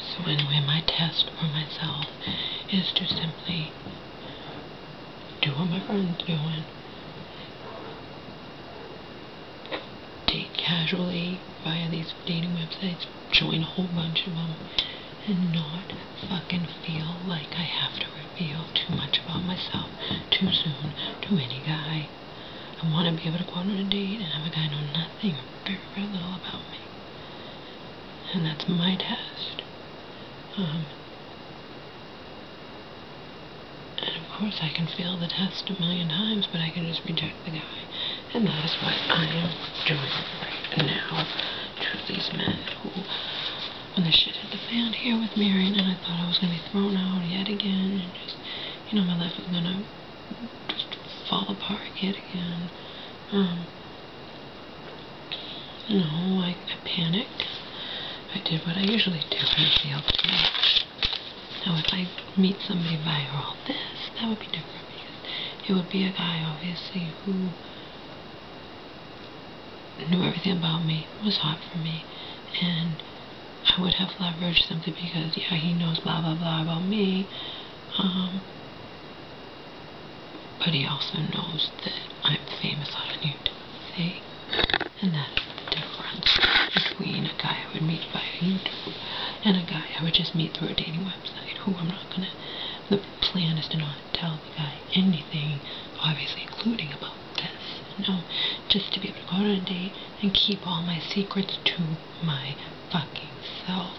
So anyway, my test for myself is to simply do what my friend's doing. Date casually via these dating websites, join a whole bunch of them, and not fucking feel like I have to reveal too much about myself too soon to any guy. I want to be able to go out on a date and have a guy know nothing or very, very little about me. And that's my test. And of course I can fail the test a million times, but I can just reject the guy. And that is what I am doing right now to these men who, when the shit hit the fan here with Marion, and I thought I was going to be thrown out yet again, and just, my life was going to just fall apart yet again. I panicked. I did what I usually do, and I failed to match. Now, if I meet somebody via all this, that would be different, because it would be a guy, obviously, who knew everything about me, was hot for me, and I would have leverage simply because, yeah, he knows blah, blah, blah about me, but he also knows that I'm famous on YouTube, see? And that is the difference between a guy I would meet via YouTube and a guy I would just meet through a dating website, who I'm not gonna, the plan is to not tell the guy anything, obviously including about this, just to be able to go on a date and keep all my secrets to my fucking self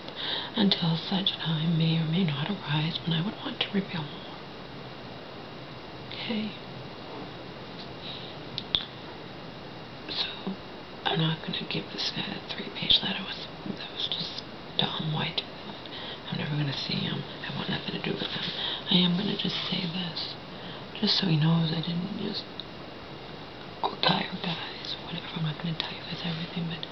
until such time may or may not arise when I would want to reveal more. Okay? So, I'm not going to give this guy a 3-page letter that was just dumb. Why do that? I'm never going to see him. I want nothing to do with him. I am going to just say this, just so he knows I didn't just, or guys, or whatever. I'm not going to tell you guys everything, but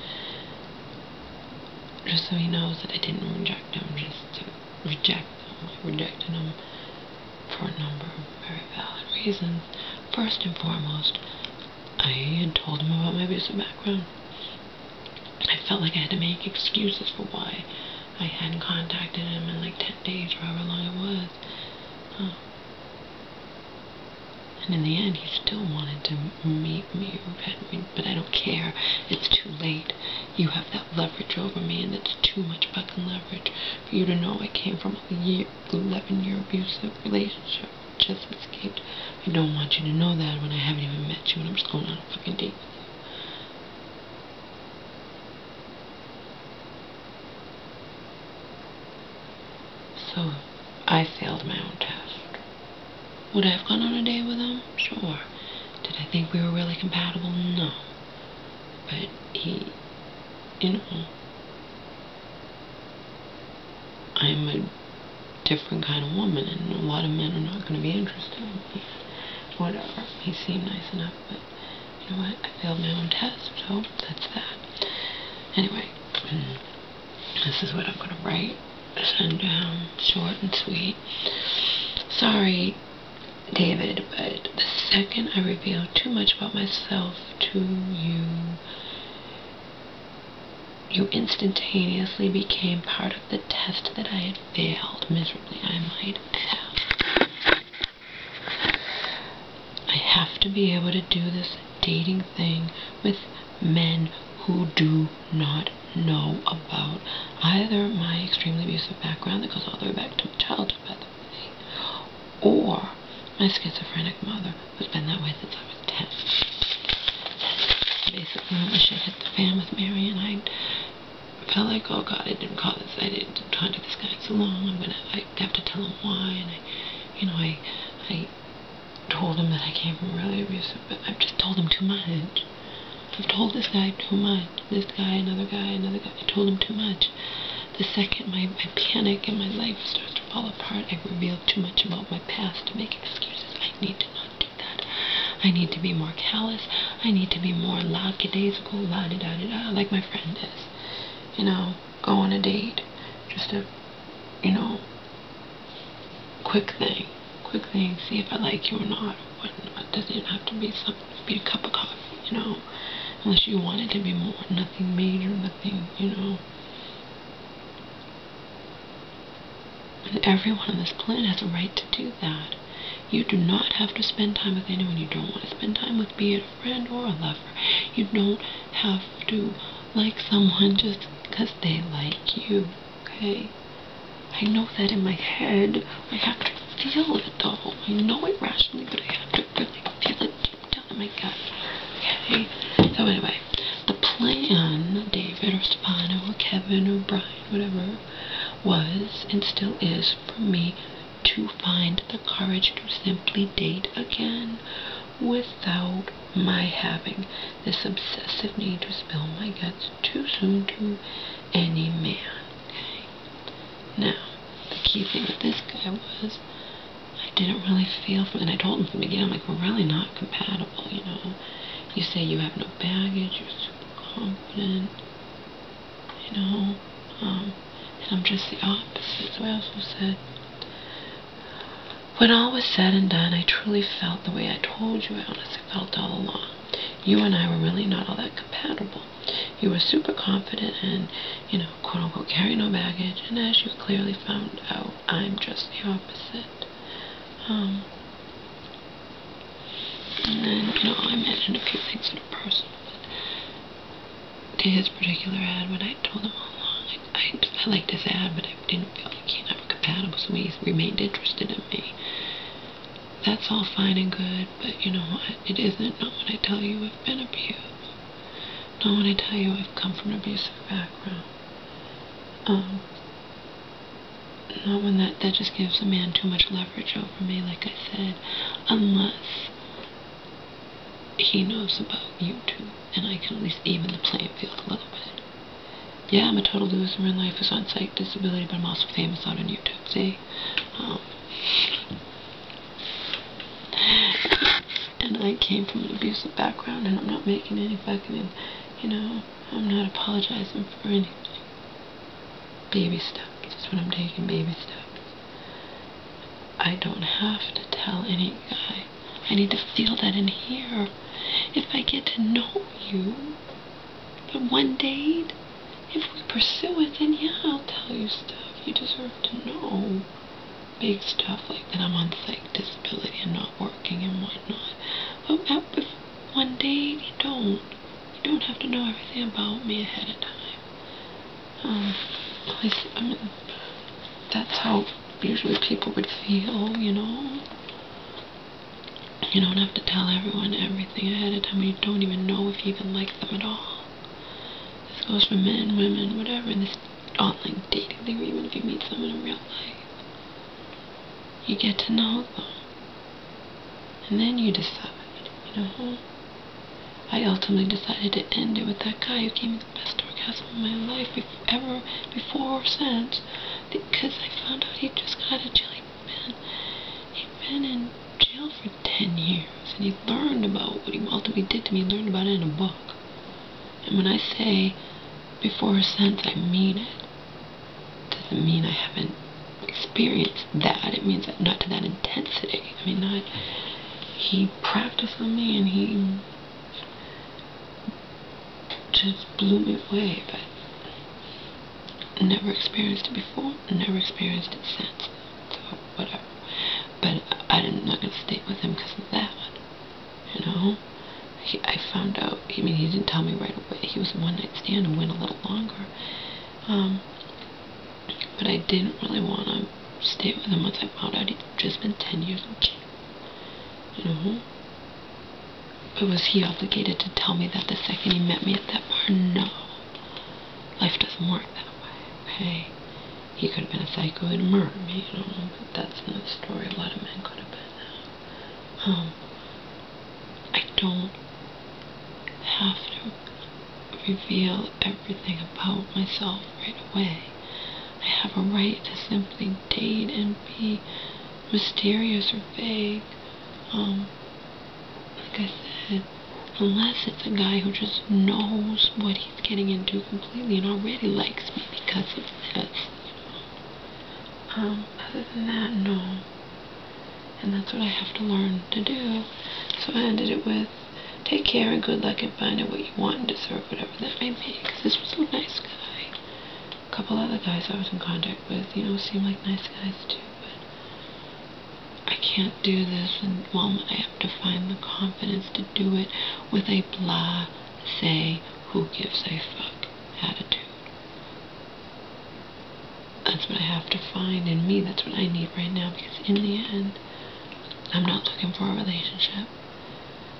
just so he knows that I didn't reject him just to reject him. I rejected him for a number of very valid reasons. First and foremost, I had told him about my abusive background. I felt like I had to make excuses for why I hadn't contacted him in like 10 days or however long it was. And in the end, he still wanted to meet me, but I don't care. It's too late. You have that leverage over me, and it's too much fucking leverage for you to know I came from a 11-year abusive relationship. Just escaped. I don't want you to know that when I haven't even met you and I'm just going on a fucking date with you. So, I failed my own test. Would I have gone on a date with him? Sure. Did I think we were really compatible? No. But he, I'm a different kind of woman, and a lot of men are not going to be interested in me. Whatever. He seemed nice enough, but you know what? I failed my own test, so that's that. Anyway, this is what I'm going to write. Send down, short and sweet. Sorry, David, but the second I revealed too much about myself to you, you instantaneously became part of the test that I had failed miserably. I might add. I have to be able to do this dating thing with men who do not know about either my extremely abusive background that goes all the way back to my childhood, by the way, or my schizophrenic mother, who's been that way since I was 10. Basically, when the shit hit the fan with Mary, and I felt like, oh God, I didn't contact this guy so long. I have to tell him why, and I told him that I came from really abusive, but I've just told him too much. I've told this guy too much. This guy, another guy, another guy. I told him too much. The second my panic and my life starts to fall apart, I reveal too much about my past to make excuses. I need to not do that. I need to be more callous. I need to be more lackadaisical, la-di-da-di-da, like my friend is. Go on a date. Just a, quick thing. See if I like you or not. It doesn't even have to be something. Be a cup of coffee, Unless you want it to be more. Nothing major, nothing, And everyone on this planet has a right to do that. You do not have to spend time with anyone you don't want to spend time with, be it a friend or a lover. You don't have to like someone just because they like you, okay? I know that in my head. I have to feel it, though. I know it rationally, but I have to really feel it deep down in my gut, okay? So anyway, the plan, David or Stefano or Kevin or Brian, whatever, was and still is for me to find the courage to simply date again without my having this obsessive need to spill my guts too soon to any man, okay? Now, the key thing with this guy was I didn't really feel for, and I told him from the beginning, I'm like, we're really not compatible, you know? You say you have no baggage, you're super confident, you know? And I'm just the opposite. So I also said, when all was said and done, I truly felt the way I told you I honestly felt all along. You and I were really not all that compatible. You were super confident and, you know, quote-unquote, carry no baggage, and as you clearly found out, I'm just the opposite. And then, you know, I mentioned a few things that are personal, but to his particular ad, when I told him all along, I liked his ad, but I didn't feel like he and I were compatible, so he remained interested in me. That's all fine and good, but you know what? It isn't. Not when I tell you I've been abused. Not when I tell you I've come from an abusive background. Not when that just gives a man too much leverage over me, like I said, unless he knows about YouTube, and I can at least even the playing field a little bit. Yeah, I'm a total loser in life who's on psych disability, but I'm also famous out on YouTube, see? And I came from an abusive background, and I'm not making any fucking, you know, I'm not apologizing for anything. Baby steps. That's what I'm taking, baby steps. I don't have to tell any guy. I need to feel that in here. If I get to know you, but one date, if we pursue it, then yeah, I'll tell you stuff. You deserve to know. Big stuff like that I'm on psych disability and not working and whatnot. But with one date, you don't have to know everything about me ahead of time. At least, I mean, that's how usually people would feel, you know? You don't have to tell everyone everything ahead of time when you don't even know if you even like them at all. This goes for men, women, whatever, in this online dating thing, or even if you meet someone in real life. You get to know them. And then you decide, you know? I ultimately decided to end it with that guy who gave me the best orgasm of my life before or since, because I found out he just got out of jail. He'd been in jail for 10 years, and he learned about what he ultimately did to me. He learned about it in a book. And when I say before or since, I mean it. It doesn't mean I haven't experienced that. It means that not to that intensity. I mean, not. He practiced on me, and he just blew me away, but never experienced it before, never experienced it since. So, whatever. But I'm not going to stay with him because of that, you know? I found out, I mean, he didn't tell me right away. He was a one-night stand and went a little longer. But I didn't really want to stay with him once I found out he'd just been 10 years in jail, you know? But was he obligated to tell me that the second he met me at that bar? No. Life doesn't work that way, okay? He could have been a psycho and murdered me, you know, but that's another story. A lot of men could have been that. I don't have to reveal everything about myself right away. I have a right to simply date and be mysterious or vague. Like I said, unless it's a guy who just knows what he's getting into completely and already likes me because of this, you know. Other than that, no. And that's what I have to learn to do. So I ended it with, take care and good luck and find out what you want and deserve, whatever that may be. Because this was a nice guy. couple other guys I was in contact with, you know, seem like nice guys too, but I can't do this, and well, I have to find the confidence to do it with a blasé, who gives a fuck attitude. That's what I have to find in me. That's what I need right now, because in the end, I'm not looking for a relationship.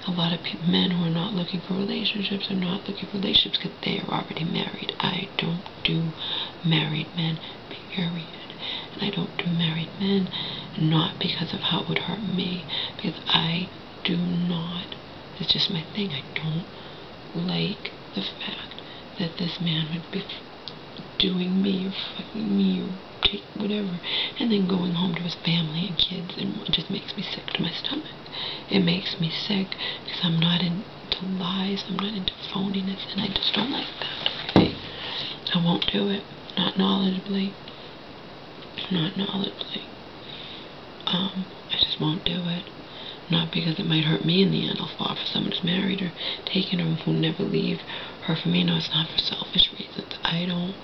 A lot of men who are not looking for relationships are not looking for relationships because they are already married. I don't do married men, period. And I don't do married men not because of how it would hurt me, because I do not, it's just my thing, I don't like the fact that this man would be doing me or fucking me or take whatever and then going home to his family and kids, and it just makes me sick to my stomach. It makes me sick because I'm not into lies, I'm not into phoniness, and I just don't like that, okay? I won't do it. Not knowledgeably. Not knowledgeably. I just won't do it. Not because it might hurt me in the end. I'll fall for someone who's married or taken or who'll never leave her for me. No, it's not for selfish reasons. I don't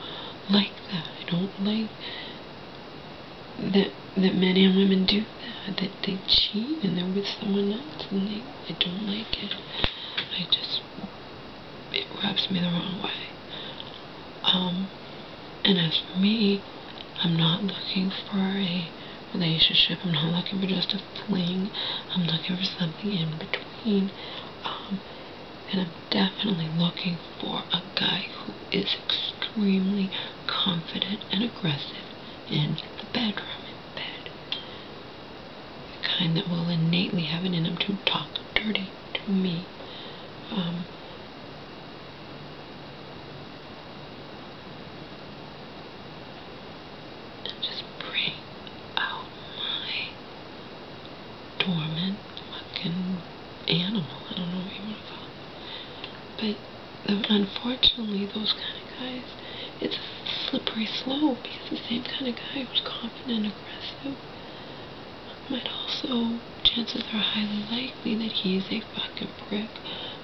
like that. I don't like that men and women do that. That they cheat and they're with someone else, and I don't like it. It rubs me the wrong way. And as for me, I'm not looking for a relationship. I'm not looking for just a fling. I'm looking for something in between. And I'm definitely looking for a guy who is extremely confident and aggressive in the bedroom, in bed. The kind that will innately have it in him to talk dirty to me. Just bring out my dormant fucking animal. I don't know what you want to call it. But unfortunately, those kind of guys, it's a slippery slope, because the same kind of guy who's confident and aggressive might also, chances are highly likely that he's a fucking prick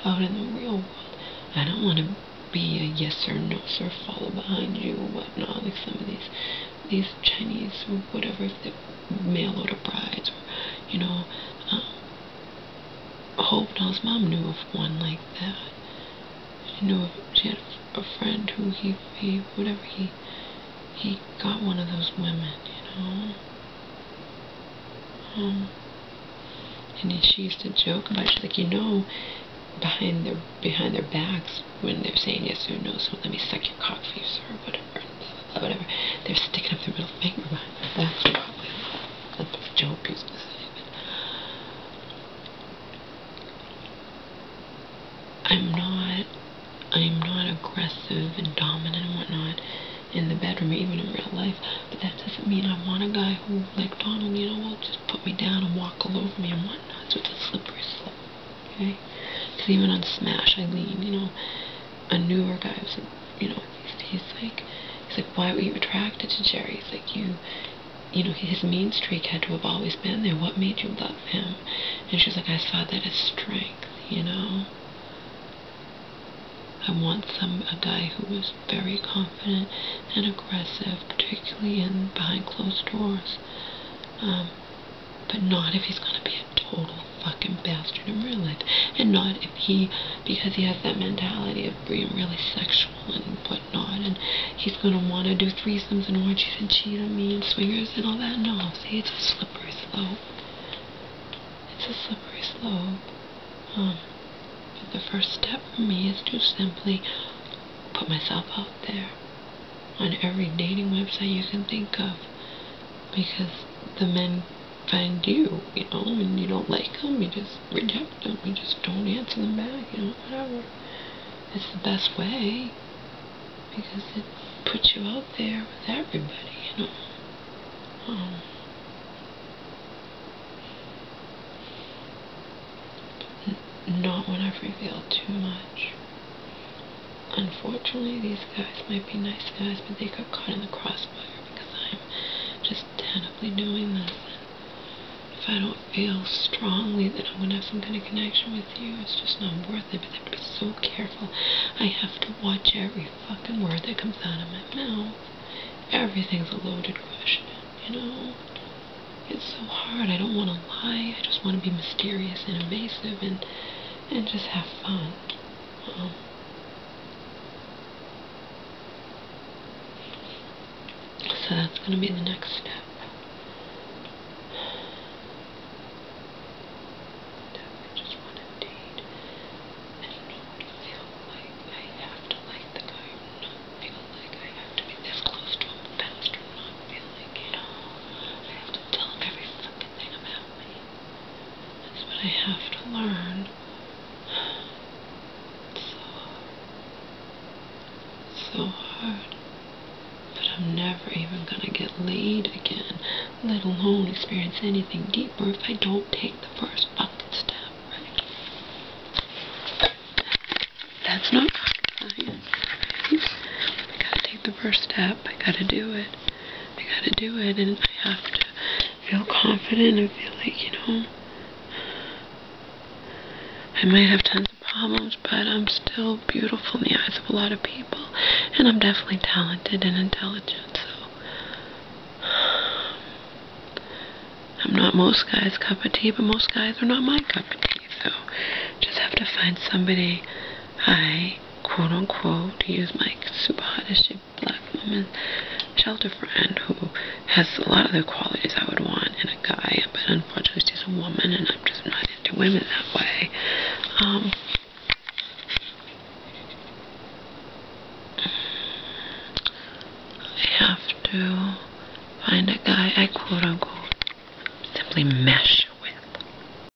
out in the real world. I don't want to be a yes or no sir, follow behind you or whatnot, like some of these Chinese or whatever, if they mail order brides, or, you know, Hope Doll's mom knew of one like that. She knew of, she had a friend who he got one of those women, you know. And then she used to joke about it. She's like, you know, behind their backs, when they're saying yes or no, so let me suck your cock for you, sir, whatever, they're sticking up their middle finger behind their backs, probably. That's what Job used to say. I'm not aggressive and dominant and whatnot in the bedroom or even in real life, but that doesn't mean I want a guy who, like Donald, you know, will just put me down and walk all over me and whatnot. So it's a slippery slope, okay? Because even on Smash, Eileen, you know, a newer guy was, you know, he's like, why were you attracted to Jerry? He's like, you know, his mean streak had to have always been there. What made you love him? And she's like, I saw that as strength, you know? I want a guy who is very confident and aggressive, particularly behind closed doors. But not if he's going to be a total fucking bastard in real life. And not if because he has that mentality of being really sexual and whatnot, and he's going to want to do threesomes and orgies and cheat on me and swingers and all that. No, see, it's a slippery slope. It's a slippery slope. The first step for me is to simply put myself out there on every dating website you can think of, because the men find you, you know, and you don't like them, you just reject them, you just don't answer them back, you know, whatever. It's the best way, because it puts you out there with everybody, you know. Not when I've revealed too much. Unfortunately, these guys might be nice guys, but they got caught in the crossfire because I'm just tentatively doing this. And if I don't feel strongly that I'm going to have some kind of connection with you, it's just not worth it. But I have to be so careful. I have to watch every fucking word that comes out of my mouth. everything's a loaded question, you know? It's so hard. I don't want to lie. I just want to be mysterious and evasive and just have fun. So that's going to be the next step. Definitely just want to date and not feel like I have to like the guy, or not feel like I have to be this close to him fast, or not feel like, you know, I have to tell him every fucking thing about me. That's what I have to learn. So hard. But I'm never even gonna get laid again, let alone experience anything deeper, if I don't take the first fucking step, right? That's not rocket science, right? I gotta take the first step. I gotta do it. I gotta do it, and I have to feel confident and feel like, you know, I might have tons of problems, but I'm still beautiful in the eyes of a lot of people, and I'm definitely talented and intelligent, so I'm not most guys' cup of tea, but most guys are not my cup of tea, so just have to find somebody I, quote unquote, to use my super hot as shit black woman shelter friend who has a lot of the qualities I would want in a guy, but unfortunately she's a woman and I'm just not into women that way.